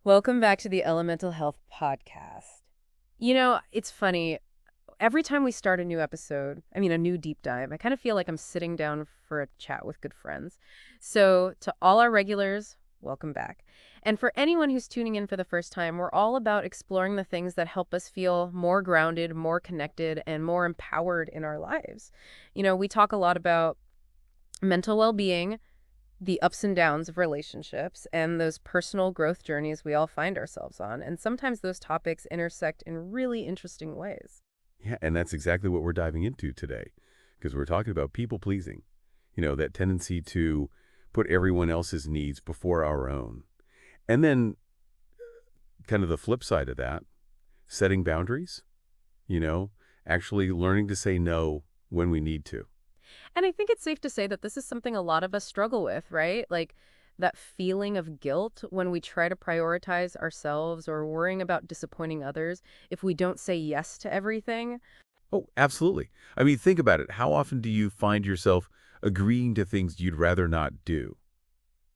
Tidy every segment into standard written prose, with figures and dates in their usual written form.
Welcome back to the Elemental Health Podcast. It's funny. Every time we start a new episode, a new deep dive, I kind of feel like I'm sitting down for a chat with good friends. So, to all our regulars, welcome back. And for anyone who's tuning in for the first time, we're all about exploring the things that help us feel more grounded, more connected, and more empowered in our lives. We talk a lot about mental well being, the ups and downs of relationships, and those personal growth journeys we all find ourselves on. And sometimes those topics intersect in really interesting ways. Yeah, and that's exactly what we're diving into today, because we're talking about people pleasing. That tendency to put everyone else's needs before our own. And then kind of the flip side of that, setting boundaries, you know, actually learning to say no when we need to. And I think it's safe to say that this is something a lot of us struggle with, right? Like that feeling of guilt when we try to prioritize ourselves or worrying about disappointing others if we don't say yes to everything. Oh, absolutely. I mean, think about it. How often do you find yourself agreeing to things you'd rather not do?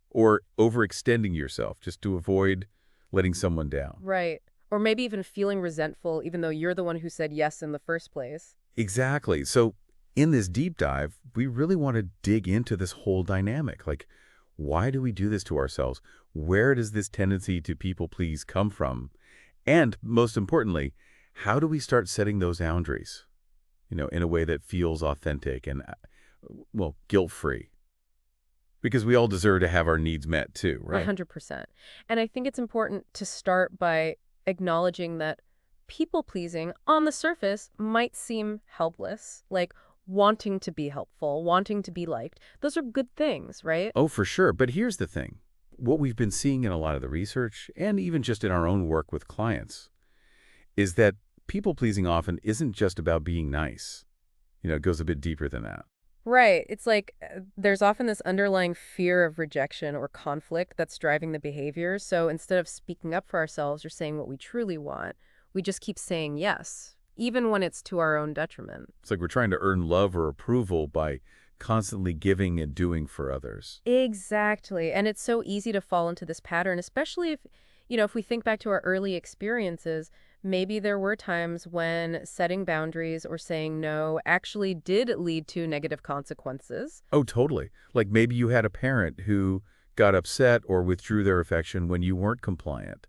Or overextending yourself just to avoid letting someone down? Right. Or maybe even feeling resentful, even though you're the one who said yes in the first place. Exactly. So in this deep dive, we really want to dig into this whole dynamic. Like, why do we do this to ourselves? Where does this tendency to people please come from? And most importantly, how do we start setting those boundaries, in a way that feels authentic and, well, guilt-free? Because we all deserve to have our needs met too, right? 100%. And I think it's important to start by acknowledging that people pleasing on the surface might seem helpless, like wanting to be helpful, wanting to be liked. Those are good things, right? Oh, for sure. But here's the thing. What we've been seeing in a lot of the research, and even just in our own work with clients, is that people-pleasing often isn't just about being nice. It goes a bit deeper than that. Right. It's like there's often this underlying fear of rejection or conflict that's driving the behavior. So instead of speaking up for ourselves or saying what we truly want, we just keep saying yes, even when it's to our own detriment. It's like we're trying to earn love or approval by constantly giving and doing for others. Exactly. And it's so easy to fall into this pattern, especially if we think back to our early experiences, maybe there were times when setting boundaries or saying no actually did lead to negative consequences. Oh, totally. Like maybe you had a parent who got upset or withdrew their affection when you weren't compliant.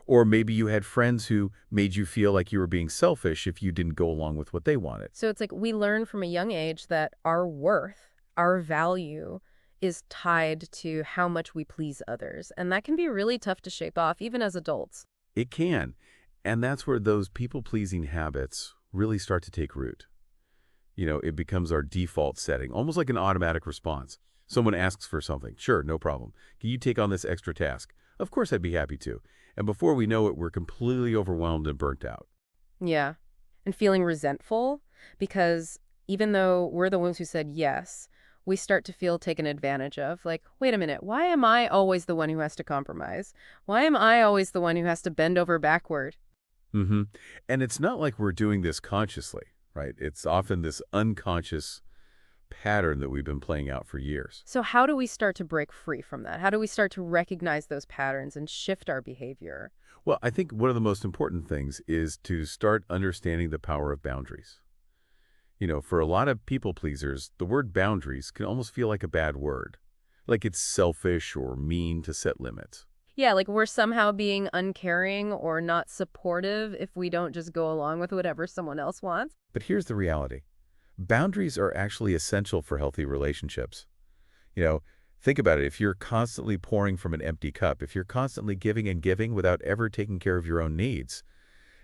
Or maybe you had friends who made you feel like you were being selfish if you didn't go along with what they wanted. So it's like we learn from a young age that our worth, our value, is tied to how much we please others. And that can be really tough to shake off, even as adults. It can. And that's where those people-pleasing habits really start to take root. It becomes our default setting, almost like an automatic response. Someone asks for something. Sure, no problem. Can you take on this extra task? Of course, I'd be happy to. And before we know it, we're completely overwhelmed and burnt out. Yeah. And feeling resentful because even though we're the ones who said yes, we start to feel taken advantage of. Like, wait a minute, why am I always the one who has to compromise? Why am I always the one who has to bend over backward? Mm-hmm. And it's not like we're doing this consciously, right? It's often this unconscious pattern that we've been playing out for years. So how do we start to break free from that? How do we start to recognize those patterns and shift our behavior? Well, I think one of the most important things is to start understanding the power of boundaries. For a lot of people pleasers, the word boundaries can almost feel like a bad word, like it's selfish or mean to set limits. Yeah, like we're somehow being uncaring or not supportive if we don't just go along with whatever someone else wants. But here's the reality. Boundaries are actually essential for healthy relationships. You know, think about it. If you're constantly pouring from an empty cup, if you're constantly giving and giving without ever taking care of your own needs,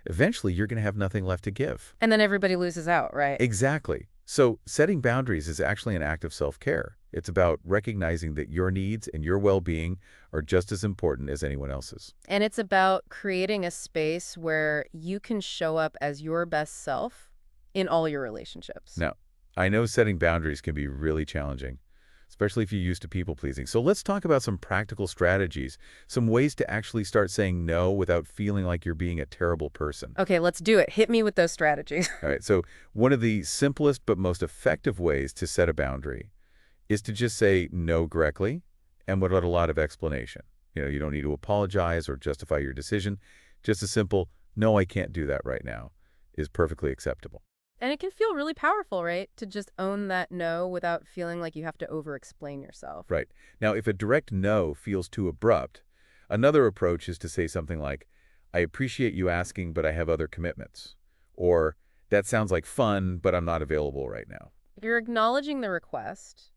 eventually you're going to have nothing left to give. And then everybody loses out, right? Exactly. So setting boundaries is actually an act of self-care. It's about recognizing that your needs and your well-being are just as important as anyone else's. And it's about creating a space where you can show up as your best self in all your relationships. Now, I know setting boundaries can be really challenging, especially if you're used to people-pleasing. So let's talk about some practical strategies, some ways to actually start saying no without feeling like you're being a terrible person. Okay, let's do it. Hit me with those strategies. All right, so one of the simplest but most effective ways to set a boundary is to just say no directly and without a lot of explanation. You don't need to apologize or justify your decision. Just a simple, no, I can't do that right now, is perfectly acceptable. And it can feel really powerful, right? To just own that no without feeling like you have to over-explain yourself. Right. Now, if a direct no feels too abrupt, another approach is to say something like, I appreciate you asking, but I have other commitments. Or, that sounds like fun, but I'm not available right now. You're acknowledging the request,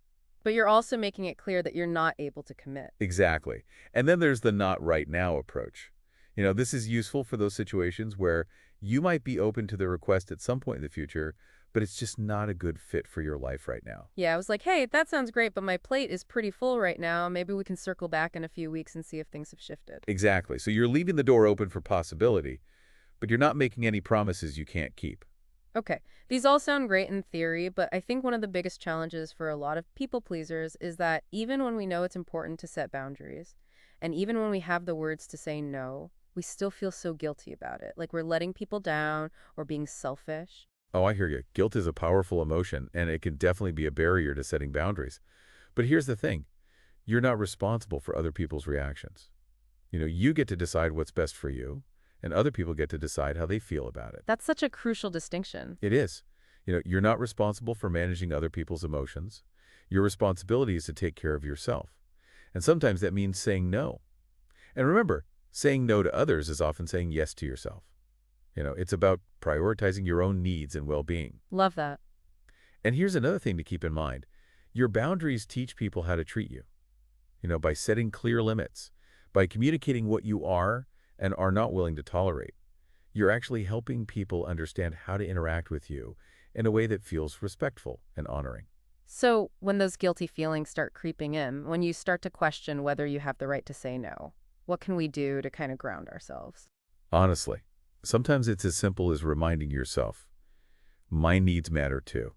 but you're also making it clear that you're not able to commit. Exactly. And then there's the not right now approach. This is useful for those situations where you might be open to the request at some point in the future, but it's just not a good fit for your life right now. Yeah, I was like, hey, that sounds great, but my plate is pretty full right now. Maybe we can circle back in a few weeks and see if things have shifted. Exactly. So you're leaving the door open for possibility, but you're not making any promises you can't keep. Okay, these all sound great in theory, but I think one of the biggest challenges for a lot of people pleasers is that even when we know it's important to set boundaries, and even when we have the words to say no, we still feel so guilty about it, like we're letting people down or being selfish. Oh, I hear you. Guilt is a powerful emotion, and it can definitely be a barrier to setting boundaries. But here's the thing. You're not responsible for other people's reactions. You get to decide what's best for you, and other people get to decide how they feel about it. That's such a crucial distinction. It is. You're not responsible for managing other people's emotions. Your responsibility is to take care of yourself. And sometimes that means saying no. And remember, saying no to others is often saying yes to yourself. It's about prioritizing your own needs and well-being. Love that. And here's another thing to keep in mind. Your boundaries teach people how to treat you. By setting clear limits, by communicating what you are and are not willing to tolerate. You're actually helping people understand how to interact with you in a way that feels respectful and honoring. So, when those guilty feelings start creeping in, when you start to question whether you have the right to say no, what can we do to kind of ground ourselves? Honestly, sometimes it's as simple as reminding yourself, my needs matter too.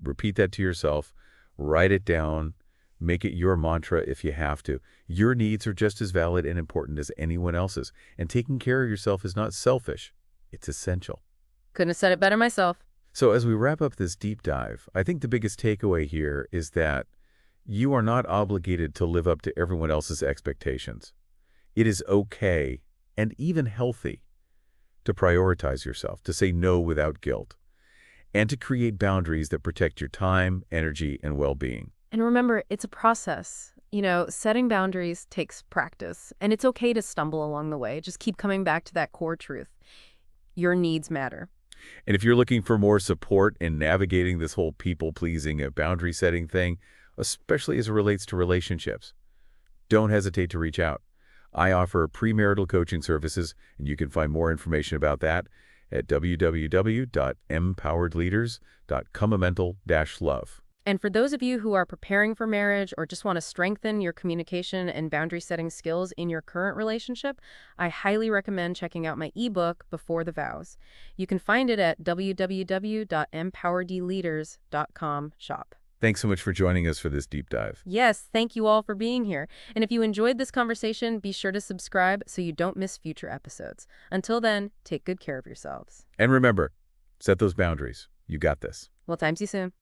Repeat that to yourself, write it down, make it your mantra if you have to. Your needs are just as valid and important as anyone else's, and taking care of yourself is not selfish. It's essential. Couldn't have said it better myself. So as we wrap up this deep dive, I think the biggest takeaway here is that you are not obligated to live up to everyone else's expectations. It is okay and even healthy to prioritize yourself, to say no without guilt, and to create boundaries that protect your time, energy, and well-being. And remember, it's a process. Setting boundaries takes practice, and it's okay to stumble along the way. Just keep coming back to that core truth. Your needs matter. And if you're looking for more support in navigating this whole people-pleasing and boundary-setting thing, especially as it relates to relationships, don't hesitate to reach out. I offer premarital coaching services, and you can find more information about that at www.empoweredleaders.comamental-love. And for those of you who are preparing for marriage or just want to strengthen your communication and boundary setting skills in your current relationship, I highly recommend checking out my ebook, Before the Vows. You can find it at www.empoweredleaders.com shop. Thanks so much for joining us for this deep dive. Yes, thank you all for being here. And if you enjoyed this conversation, be sure to subscribe so you don't miss future episodes. Until then, take good care of yourselves. And remember, set those boundaries. You got this. We'll time you soon.